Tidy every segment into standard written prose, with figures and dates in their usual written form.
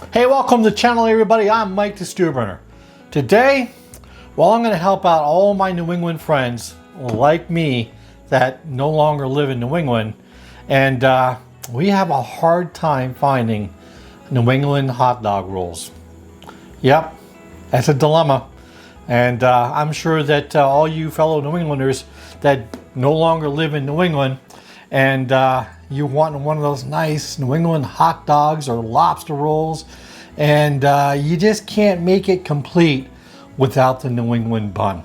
Hey, welcome to the channel, everybody. I'm Mike the Stew Burner. Today, well, I'm going to help out all my New England friends like me that no longer live in New England, and we have a hard time finding New England hot dog rolls. Yep, that's a dilemma, and I'm sure that all you fellow New Englanders that no longer live in New England and you want one of those nice New England hot dogs or lobster rolls, and you just can't make it complete without the New England bun.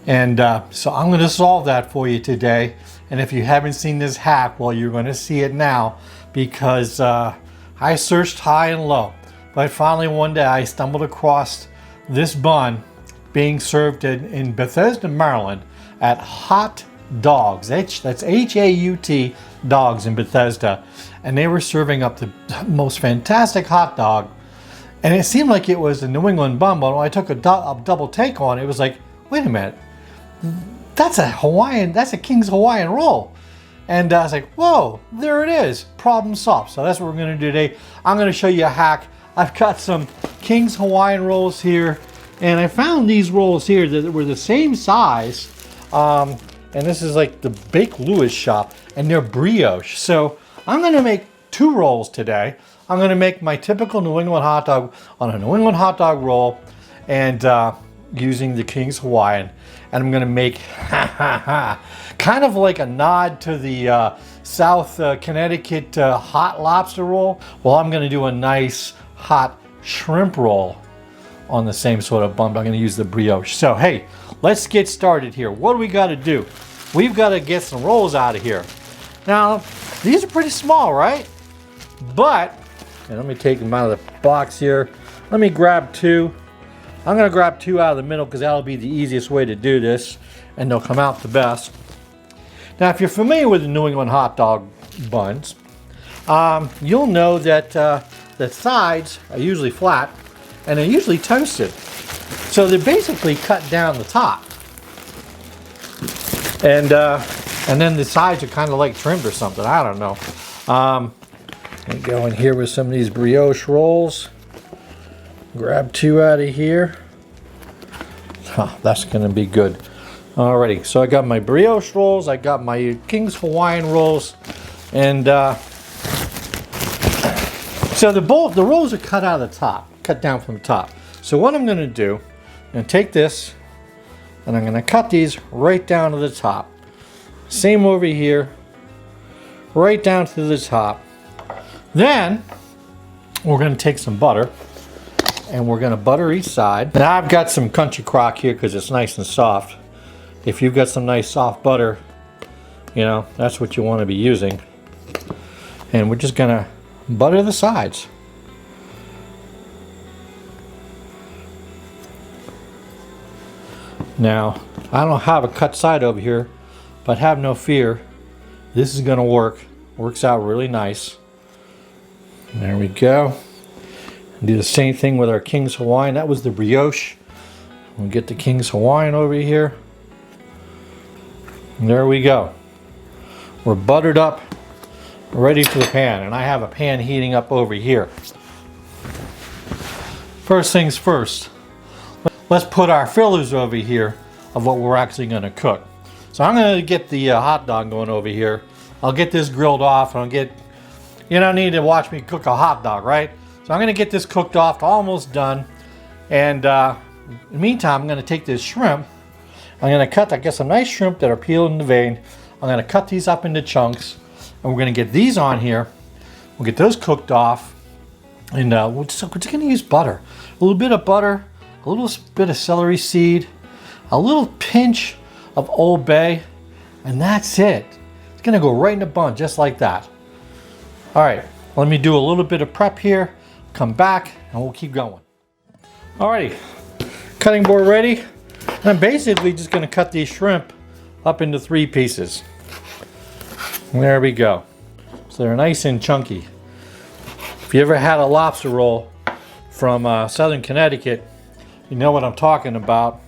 And so I'm going to solve that for you today. And if you haven't seen this hack, well, you're going to see it now, because I searched high and low. But finally one day I stumbled across this bun being served in Bethesda, Maryland at Hot Dogs. That's H-A-U-T Dogs in Bethesda. And they were serving up the most fantastic hot dog. And it seemed like it was a New England bun, but when I took a double take on it, it was like, wait a minute, that's a King's Hawaiian roll. And I was like, whoa, there it is, problem solved. So that's what we're gonna do today. I'm gonna show you a hack. I've got some King's Hawaiian rolls here, and I found these rolls here that were the same size. And this is like the Bake Louis shop, and they're brioche. So I'm gonna make two rolls today. I'm going to make my typical New England hot dog on a New England hot dog roll, and using the King's Hawaiian. And I'm going to make kind of like a nod to the South Connecticut hot lobster roll. Well, I'm going to do a nice hot shrimp roll on the same sort of bun, but I'm going to use the brioche. So hey, let's get started here. What do we got to do? We've got to get some rolls out of here. Now, these are pretty small, right? But and let me take them out of the box here. Let me grab two. I'm going to grab two out of the middle because that'll be the easiest way to do this, and they'll come out the best. Now, if you're familiar with the New England hot dog buns, you'll know that the sides are usually flat and they're usually toasted. So they're basically cut down the top. And then the sides are kind of like trimmed or something. I don't know. And go in here with some of these brioche rolls. Grab two out of here. That's going to be good. Alrighty, so I got my brioche rolls, I got my King's Hawaiian rolls, and so the rolls are cut out of the top, cut down from the top. So what I'm going to do, I'm going to take this, and I'm going to cut these right down to the top. Same over here, right down to the top. Then we're going to take some butter, and we're going to butter each side. Now I've got some country crock here because it's nice and soft. If you've got some nice soft butter, you know, that's what you want to be using. And we're just going to butter the sides. Now, I don't have a cut side over here, but have no fear. This is going to work. Works out really nice. There we go. Do the same thing with our King's Hawaiian. That was the brioche. We'll get the King's Hawaiian over here. And there we go. We're buttered up, ready for the pan. And I have a pan heating up over here. First things first, let's put our fillers over here of what we're actually going to cook. So I'm going to get the hot dog going over here. I'll get this grilled off, and I'll get... You don't need to watch me cook a hot dog, right? So I'm going to get this cooked off, almost done. And in the meantime, I'm going to take this shrimp. I'm going to cut, I guess, some nice shrimp that are peeled in the vein. I'm going to cut these up into chunks. And we're going to get these on here. We'll get those cooked off. And we're just going to use butter. A little bit of butter, a little bit of celery seed, a little pinch of Old Bay. And that's it. It's going to go right in the bun, just like that. All right, let me do a little bit of prep here, come back, and we'll keep going. Alrighty, cutting board ready. And I'm basically just going to cut these shrimp up into 3 pieces. There we go. So they're nice and chunky. If you ever had a lobster roll from Southern Connecticut, you know what I'm talking about.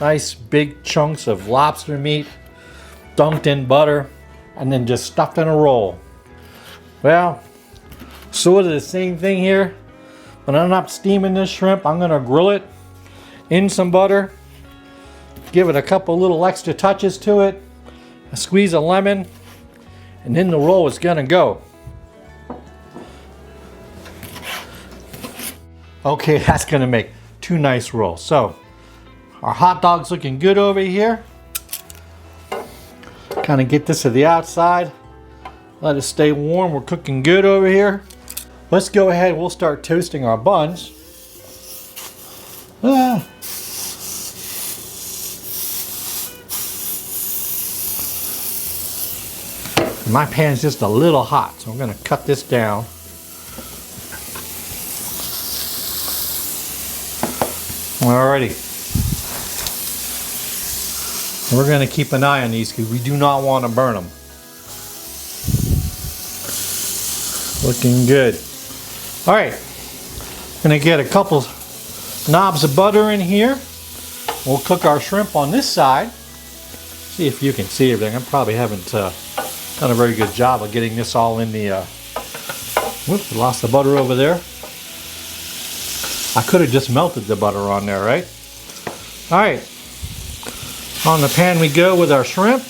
Nice big chunks of lobster meat, dunked in butter, and then just stuffed in a roll. Well, sort of the same thing here, when I'm not steaming this shrimp, I'm gonna grill it in some butter, give it a couple little extra touches to it, a squeeze of lemon, and then the roll is gonna go. Okay, that's gonna make 2 nice rolls. So our hot dog's looking good over here. Kind of get this to the outside. Let it stay warm. We're cooking good over here. Let's go ahead. We'll start toasting our buns. My pan's just a little hot, so I'm going to cut this down. Alrighty. We're going to keep an eye on these because we do not want to burn them. Looking good. Alright. Going to get a couple knobs of butter in here. We'll cook our shrimp on this side. See if you can see everything. I probably haven't done a very good job of getting this all in the... whoops, lost the butter over there. I could have just melted the butter on there, right? Alright. On the pan we go with our shrimp.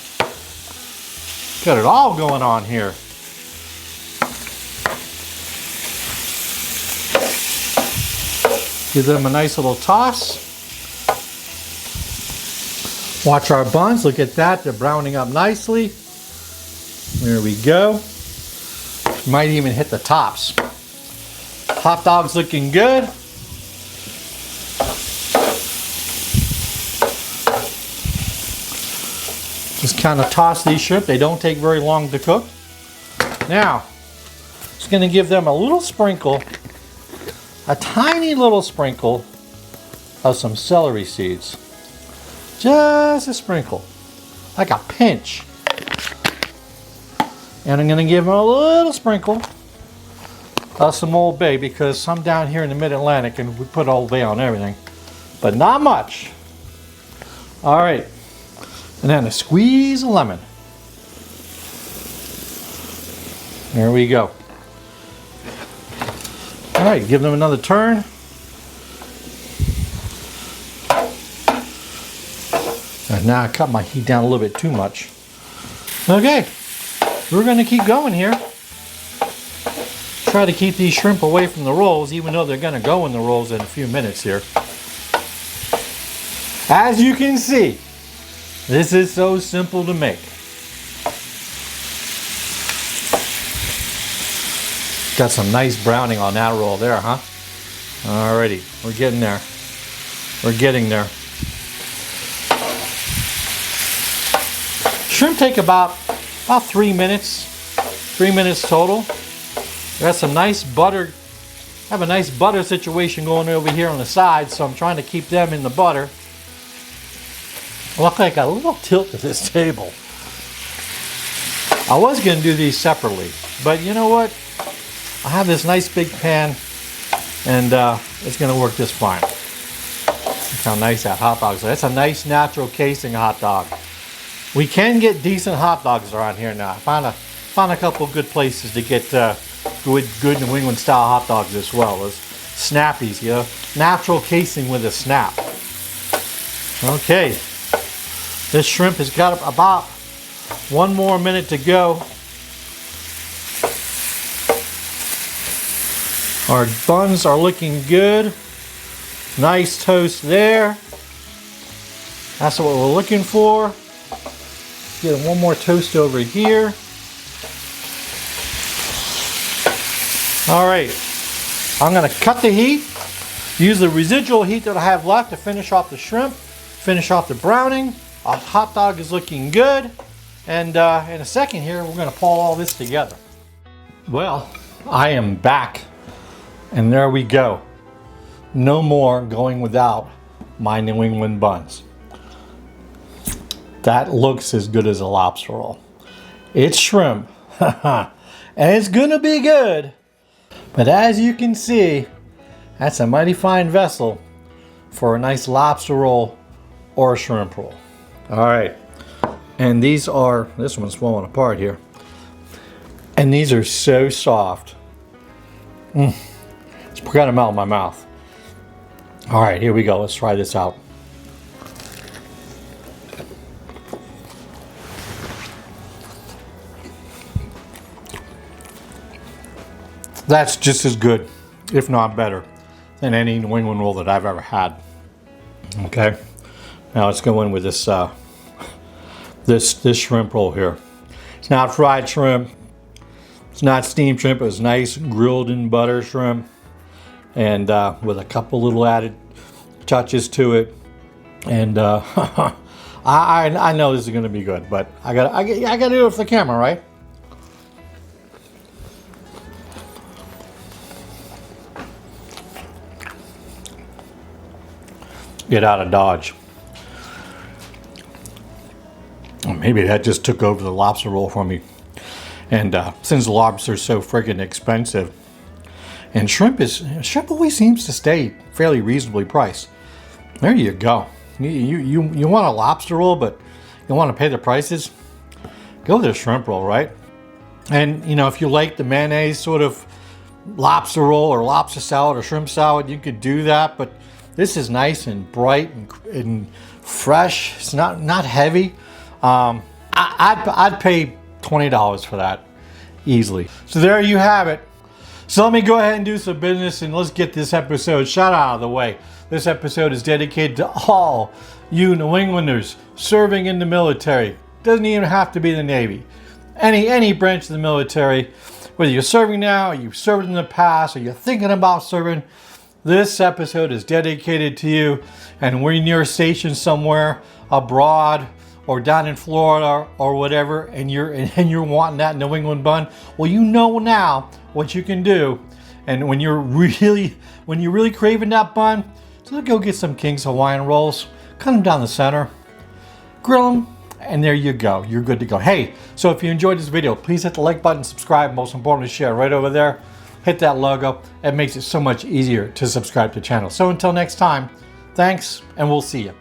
Got it all going on here. Give them a nice little toss. Watch our buns. Look at that. They're browning up nicely. There we go. Might even hit the tops. Hot dog's looking good. Just kind of toss these shrimp. They don't take very long to cook. Now, just going to give them a little sprinkle, a tiny little sprinkle of some celery seeds. Just a sprinkle, like a pinch. And I'm going to give them a little sprinkle of some Old Bay, because some down here in the Mid-Atlantic, and we put Old Bay on everything, but not much. All right. And then a squeeze of lemon. There we go. All right, give them another turn. And now I cut my heat down a little bit too much. Okay, we're going to keep going here. Try to keep these shrimp away from the rolls, even though they're going to go in the rolls in a few minutes here. As you can see, this is so simple to make. Got some nice browning on that roll there, huh? Alrighty, we're getting there. We're getting there. Shrimp take about 3 minutes. 3 minutes total. Got some nice butter. I have a nice butter situation going over here on the side, so I'm trying to keep them in the butter. Look like I got a little tilt to this table. I was going to do these separately, but you know what? I have this nice big pan, and it's going to work just fine. Look how nice that hot dog is. That's a nice natural casing hot dog. We can get decent hot dogs around here now. I found a couple good places to get good New England style hot dogs as well. Those snappies, you know, natural casing with a snap. Okay. This shrimp has got about 1 more minute to go. Our buns are looking good. Nice toast there. That's what we're looking for. Get 1 more toast over here. All right. I'm going to cut the heat. Use the residual heat that I have left to finish off the shrimp. Finish off the browning. Our hot dog is looking good, and in a second here we're going to pull all this together. Well, I am back, and there we go. No more going without my New England buns. That looks as good as a lobster roll. It's shrimp, and it's going to be good. But as you can see, that's a mighty fine vessel for a nice lobster roll or a shrimp roll. All right, and this one's falling apart here. And these are so soft. It's kind of melt in my mouth. All right, here we go. Let's try this out. That's just as good, if not better, than any New England roll that I've ever had. Okay, now let's go in with this this shrimp roll here. It's not fried shrimp. It's not steamed shrimp. It's nice grilled in butter shrimp, and with a couple little added touches to it. And I know this is going to be good, but I gotta do it for the camera, right? Get out of Dodge. Maybe that just took over the lobster roll for me. And since lobster is so freaking expensive, and shrimp always seems to stay fairly reasonably priced. There you go. You want a lobster roll, but you want to pay the prices? Go with a shrimp roll, right? And you know, if you like the mayonnaise sort of lobster roll or lobster salad or shrimp salad, you could do that. But this is nice and bright and fresh. It's not heavy. I'd pay $20 for that easily. So there you have it. So let me go ahead and do some business and let's get this episode shot out of the way. This episode is dedicated to all you New Englanders serving in the military. Doesn't even have to be the Navy. Any branch of the military, whether you're serving now, or you've served in the past, or you're thinking about serving, this episode is dedicated to you. And when you're stationed somewhere abroad or down in Florida or whatever, and you're wanting that New England bun, well, you know now what you can do. And when you're really craving that bun, so go get some King's Hawaiian rolls, cut them down the center, grill them, and there you go. You're good to go. Hey, so if you enjoyed this video, please hit the like button, subscribe, most importantly, share right over there. Hit that logo. It makes it so much easier to subscribe to the channel. So until next time, thanks, and we'll see you.